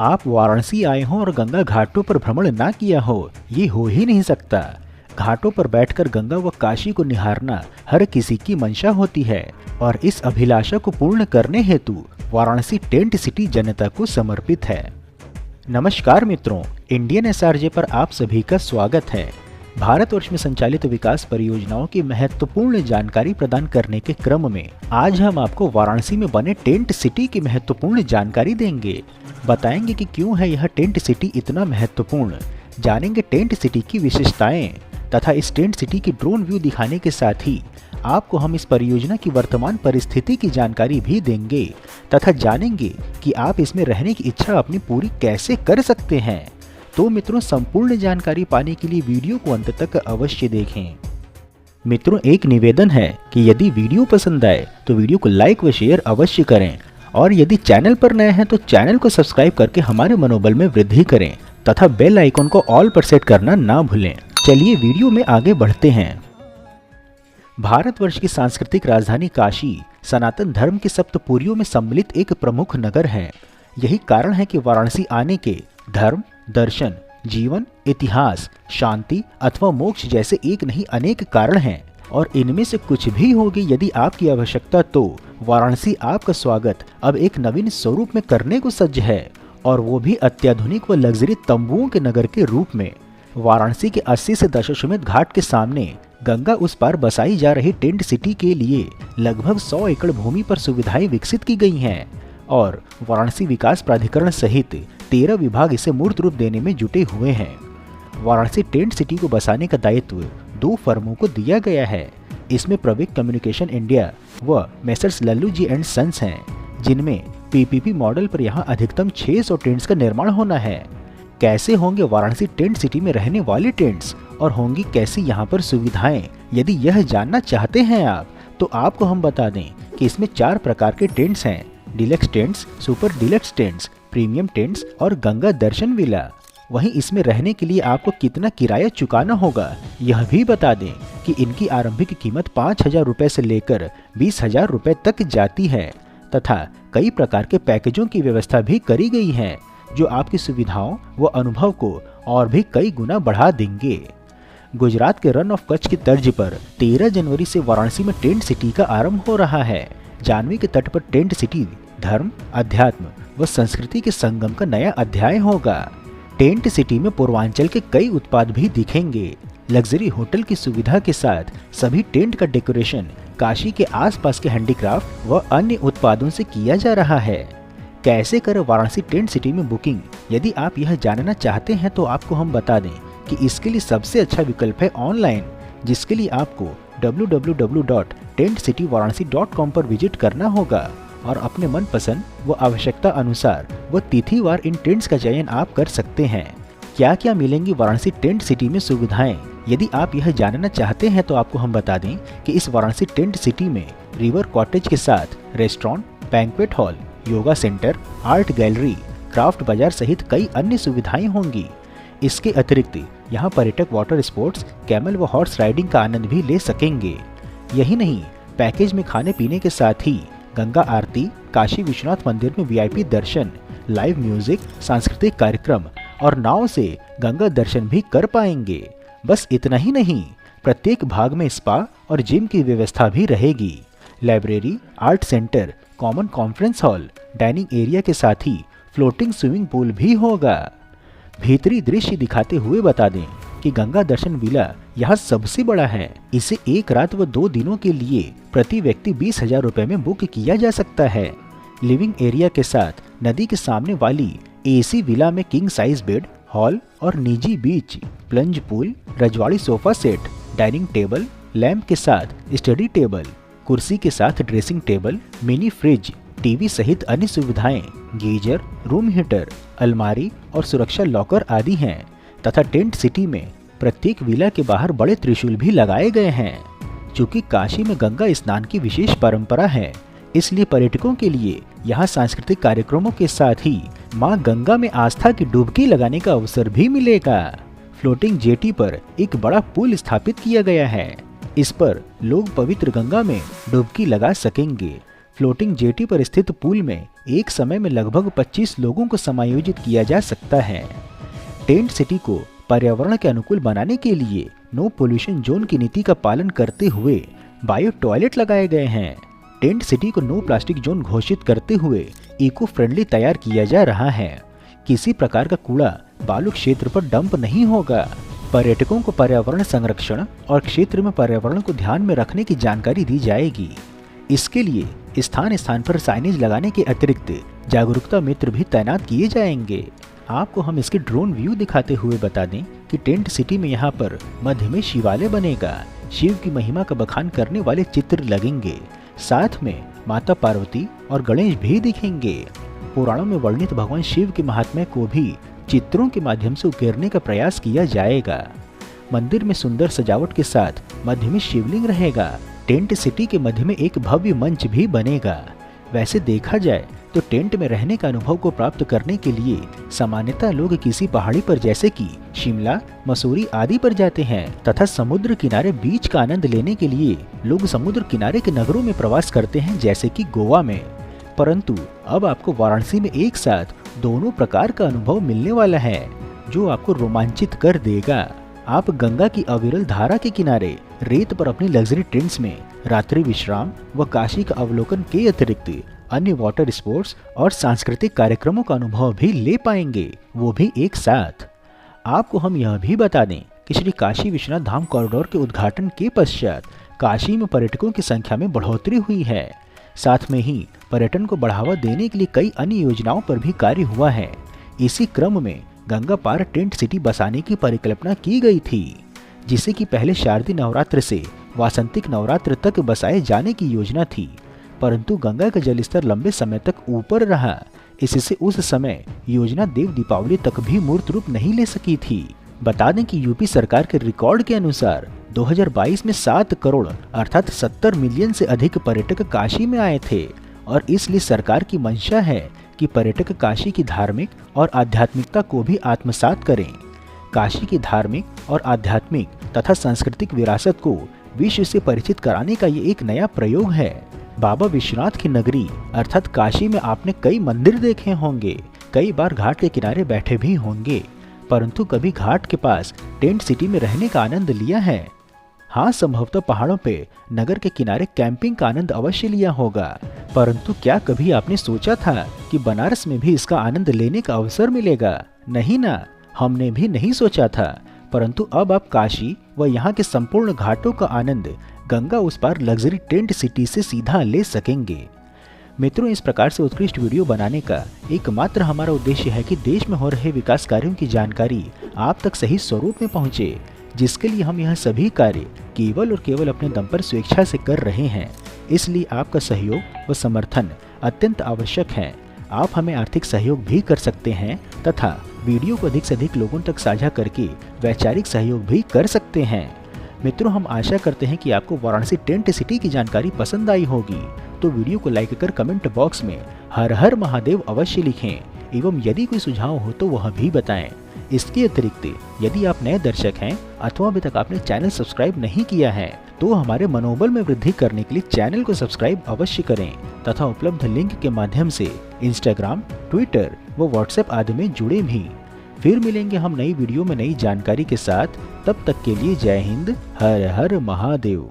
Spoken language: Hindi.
आप वाराणसी आए हों और गंगा घाटों पर भ्रमण ना किया हो, ये हो ही नहीं सकता। घाटों पर बैठकर गंगा व काशी को निहारना हर किसी की मंशा होती है और इस अभिलाषा को पूर्ण करने हेतु वाराणसी टेंट सिटी जनता को समर्पित है। नमस्कार मित्रों, इंडियन एसआरजे पर आप सभी का स्वागत है। भारतवर्ष में संचालित विकास परियोजनाओं की महत्वपूर्ण जानकारी प्रदान करने के क्रम में आज हम आपको वाराणसी में बने टेंट सिटी की महत्वपूर्ण जानकारी देंगे। बताएंगे कि क्यों है यह टेंट सिटी इतना महत्वपूर्ण, जानेंगे टेंट सिटी की विशेषताएं तथा इस टेंट सिटी की ड्रोन व्यू दिखाने के साथ ही आपको हम इस परियोजना की वर्तमान परिस्थिति की जानकारी भी देंगे तथा जानेंगे कि आप इसमें रहने की इच्छा अपनी पूरी कैसे कर सकते हैं। तो मित्रों, संपूर्ण जानकारी पाने के लिए वीडियो को अंत तक अवश्य देखें। मित्रों, एक निवेदन है कि यदि वीडियो पसंद आए तो वीडियो को लाइक व शेयर अवश्य करें और यदि चैनल पर नए हैं तो चैनल को सब्सक्राइब करके हमारे मनोबल में वृद्धि करें तथा बेल आइकन को ऑल पर सेट करना ना भूलें। चलिए वीडियो में आगे बढ़ते हैं। भारतवर्ष की सांस्कृतिक राजधानी काशी सनातन धर्म के सप्तपुरियों में सम्मिलित एक प्रमुख नगर है। यही कारण है कि वाराणसी आने के धर्म, दर्शन, जीवन, इतिहास, शांति अथवा मोक्ष जैसे एक नहीं अनेक कारण हैं और इनमें से कुछ भी होगी यदि आपकी आवश्यकता तो वाराणसी आपका स्वागत अब एक नवीन स्वरूप में करने को सज्ज है और वो भी अत्याधुनिक व लग्जरी तंबुओं के नगर के रूप में। वाराणसी के 80 से दशाश्वमेध घाट के सामने गंगा उस पार बसाई जा रही टेंट सिटी के लिए लगभग 100 एकड़ भूमि पर सुविधाएं विकसित की गई हैं और वाराणसी विकास प्राधिकरण सहित 13 विभाग इसे मूर्त रूप देने में जुटे हुए हैं। वाराणसी टेंट सिटी को बसाने का दायित्व 2 फर्मों को दिया गया है। इसमें प्रवेक कम्युनिकेशन इंडिया व messrs Lallu ji and sons हैं, जिनमें पीपीपी मॉडल पर यहाँ अधिकतम 600 टेंट्स का निर्माण होना है। कैसे होंगे वाराणसी टेंट सिटी में रहने वाले टेंट्स और होंगी कैसी यहाँ पर सुविधाएं, यदि यह जानना चाहते हैं आप तो आपको हम बता दें कि इसमें 4 प्रकार के टेंट्स हैं: deluxe tents, super deluxe tents, premium tents और गंगा दर्शन विला। वहीं इसमें रहने के लिए आपको कितना किराया चुकाना होगा यह भी बता दें कि इनकी आरंभिक कीमत 5,000 रुपए से लेकर 20,000 रुपए तक जाती है तथा कई प्रकार के पैकेजों की व्यवस्था भी करी गई है जो आपकी सुविधाओं व अनुभव को और भी कई गुना बढ़ा देंगे। गुजरात के रन ऑफ कच्छ की तर्ज पर 13 जनवरी से वाराणसी में टेंट सिटी का आरंभ हो रहा है। जाह्नवी के तट पर टेंट सिटी धर्म, अध्यात्म व संस्कृति के संगम का नया अध्याय होगा। टेंट सिटी में पूर्वांचल के कई उत्पाद भी दिखेंगे। लग्जरी होटल की सुविधा के साथ सभी टेंट का डेकोरेशन काशी के आसपास के हैंडीक्राफ्ट व अन्य उत्पादों से किया जा रहा है। कैसे करें वाराणसी टेंट सिटी में बुकिंग, यदि आप यह जानना चाहते हैं तो आपको हम बता दें कि इसके लिए सबसे अच्छा विकल्प है ऑनलाइन, जिसके लिए आपको www.tentcityvaranasi.com पर विजिट करना होगा और अपने मनपसंद व आवश्यकता अनुसार व तिथिवार इन टेंट्स का चयन आप कर सकते हैं। क्या क्या मिलेंगी वाराणसी टेंट सिटी में सुविधाएं, यदि आप यह जानना चाहते हैं तो आपको हम बता दें कि इस वाराणसी टेंट सिटी में रिवर कॉटेज के साथ restaurant, banquet hall, yoga centre, art gallery, craft बाजार सहित कई अन्य सुविधाएं होंगी। इसके अतिरिक्त यहाँ पर्यटक वाटर स्पोर्ट्स, कैमल व हॉर्स राइडिंग का आनंद भी ले सकेंगे। यही नहीं, पैकेज में खाने पीने के साथ ही गंगा आरती, काशी विश्वनाथ मंदिर में वीआईपी दर्शन, लाइव म्यूजिक, सांस्कृतिक कार्यक्रम और नाव से गंगा दर्शन भी कर पाएंगे। बस इतना ही नहीं, प्रत्येक भाग में स्पा और जिम की व्यवस्था भी रहेगी। Library, art centre, common conference hall, dining area के साथ ही फ्लोटिंग स्विमिंग पूल भी होगा। भीतरी दृश्य दिखाते हुए बता दें कि गंगा दर्शन विला यहाँ सबसे बड़ा है। इसे एक रात व 2 दिनों के लिए प्रति व्यक्ति 20,000 रुपए में बुक किया जा सकता है। लिविंग एरिया के साथ नदी के सामने वाली एसी विला में किंग साइज बेड, हॉल और निजी बीच, प्लंज पूल, रजवाड़ी sofa set, dining table, lamp के साथ स्टडी टेबल, कुर्सी के साथ dressing table, mini fridge, TV सहित अन्य सुविधाएं, गीजर, रूम हीटर, अलमारी और सुरक्षा लॉकर आदि हैं तथा टेंट सिटी में प्रत्येक विला के बाहर बड़े त्रिशूल भी लगाए गए हैं। चूंकि काशी में गंगा स्नान की विशेष परंपरा है, इसलिए पर्यटकों के लिए यहाँ सांस्कृतिक कार्यक्रमों के साथ ही मां गंगा में आस्था की डुबकी लगाने का अवसर भी मिलेगा। फ्लोटिंग जेटी पर एक बड़ा पुल स्थापित किया गया है। इस पर लोग पवित्र गंगा में डुबकी लगा सकेंगे। फ्लोटिंग जेटी पर स्थित पूल में एक समय में लगभग 25 लोगों को समायोजित किया जा सकता है। टेंट सिटी को पर्यावरण के अनुकूल बनाने के लिए नो पोल्यूशन जोन की नीति का पालन करते हुए बायो टॉयलेट लगाए गए हैं। टेंट सिटी को नो प्लास्टिक जोन घोषित करते हुए इको फ्रेंडली तैयार किया जा रहा है। किसी प्रकार का कूड़ा बालू क्षेत्र पर डंप नहीं होगा। पर्यटकों को पर्यावरण संरक्षण और क्षेत्र में पर्यावरण को ध्यान में रखने की जानकारी दी जाएगी। इसके लिए स्थान स्थान पर साइनेज लगाने के अतिरिक्त जागरूकता मित्र भी तैनात किए जाएंगे। आपको हम इसके ड्रोन व्यू दिखाते हुए बता दें कि टेंट सिटी में यहाँ पर मध्य में शिवालय बनेगा। शिव की महिमा का बखान करने वाले चित्र लगेंगे। साथ में माता पार्वती और गणेश भी दिखेंगे। पुराणों में वर्णित भगवान शिव के महात्म्य को भी चित्रों के माध्यम से उकेरने का प्रयास किया जाएगा। मंदिर में सुंदर सजावट के साथ मध्य में शिवलिंग रहेगा। टेंट सिटी के मध्य में एक भव्य मंच भी बनेगा। वैसे देखा जाए तो टेंट में रहने का अनुभव को प्राप्त करने के लिए सामान्यतः लोग किसी पहाड़ी पर जैसे कि शिमला, मसूरी आदि पर जाते हैं तथा समुद्र किनारे बीच का आनंद लेने के लिए लोग समुद्र किनारे के नगरों में प्रवास करते हैं जैसे कि गोवा में। परंतु अब आपको वाराणसी में एक साथ दोनों प्रकार का अनुभव मिलने वाला है जो आपको रोमांचित कर देगा। आप गंगा की अविरल धारा के किनारे रेत पर अपनी लग्जरी टेंट्स में रात्रि विश्राम व काशी का अवलोकन के अतिरिक्त अन्य वाटर स्पोर्ट्स और सांस्कृतिक कार्यक्रमों का अनुभव भी ले पाएंगे, वो भी एक साथ। आपको हम यह भी बता दें कि श्री काशी विश्वनाथ धाम कॉरिडोर के उद्घाटन के पश्चात काशी में पर्यटकों की संख्या में बढ़ोतरी हुई है। साथ में ही पर्यटन को बढ़ावा देने के लिए कई अन्य योजनाओं पर भी कार्य हुआ है। इसी क्रम में गंगा पार टेंट सिटी बसाने की परिकल्पना की गई थी, जिसे कि पहले शारदीय नवरात्र से वासंतिक नवरात्र तक बसाए जाने की योजना थी। परंतु गंगा का जलस्तर लंबे समय तक ऊपर रहा, इससे उस समय योजना देव दीपावली तक भी मूर्त रूप नहीं ले सकी थी। बता दें कि यूपी सरकार के रिकॉर्ड के अनुसार 2022 में 7 करोड़ अर्थात 70 मिलियन से अधिक पर्यटक काशी में आए थे और इसलिए सरकार की मंशा है कि पर्यटक काशी की धार्मिक और आध्यात्मिकता को भी आत्मसात करें। काशी की धार्मिक और आध्यात्मिक तथा सांस्कृतिक विरासत को विश्व से परिचित कराने का ये एक नया प्रयोग है। बाबा विश्वनाथ की नगरी अर्थात काशी में आपने कई मंदिर देखे होंगे, कई बार घाट के किनारे बैठे भी होंगे, परंतु कभी घाट के पास टेंट सिटी में रहने का आनंद लिया है? हाँ, संभवतः पहाड़ों पे नगर के किनारे कैंपिंग का आनंद अवश्य लिया होगा, परंतु क्या कभी आपने सोचा था कि बनारस में भी इसका आनंद लेने का अवसर मिलेगा? नहीं ना, हमने भी नहीं सोचा था। परंतु अब आप काशी व यहाँ के संपूर्ण घाटों का आनंद गंगा उस पार लग्जरी टेंट सिटी से सीधा ले सकेंगे। मित्रों, इस प्रकार से उत्कृष्ट वीडियो बनाने का एकमात्र हमारा उद्देश्य है कि देश में हो रहे विकास कार्यों की जानकारी आप तक सही स्वरूप में पहुंचे, जिसके लिए हम यह सभी कार्य केवल और केवल अपने दम पर स्वेच्छा से कर रहे हैं। इसलिए आपका सहयोग व समर्थन अत्यंत आवश्यक है। आप हमें आर्थिक सहयोग भी कर सकते हैं तथा वीडियो को अधिक से अधिक लोगों तक साझा करके वैचारिक सहयोग भी कर सकते हैं। मित्रों, हम आशा करते हैं कि आपको वाराणसी टेंट सिटी की जानकारी पसंद आई होगी, तो वीडियो को लाइक कर कमेंट बॉक्स में हर हर महादेव अवश्य लिखें एवं यदि कोई सुझाव हो तो वह भी बताएं। इसके अतिरिक्त यदि आप नए दर्शक हैं अथवा अभी तक आपने चैनल सब्सक्राइब नहीं किया है तो हमारे मनोबल में वृद्धि करने के लिए चैनल को सब्सक्राइब अवश्य करें तथा उपलब्ध लिंक के माध्यम से इंस्टाग्राम, ट्विटर व व्हाट्सएप आदि में जुड़े भी। फिर मिलेंगे हम नई वीडियो में नई जानकारी के साथ। तब तक के लिए जय हिंद, हर हर महादेव।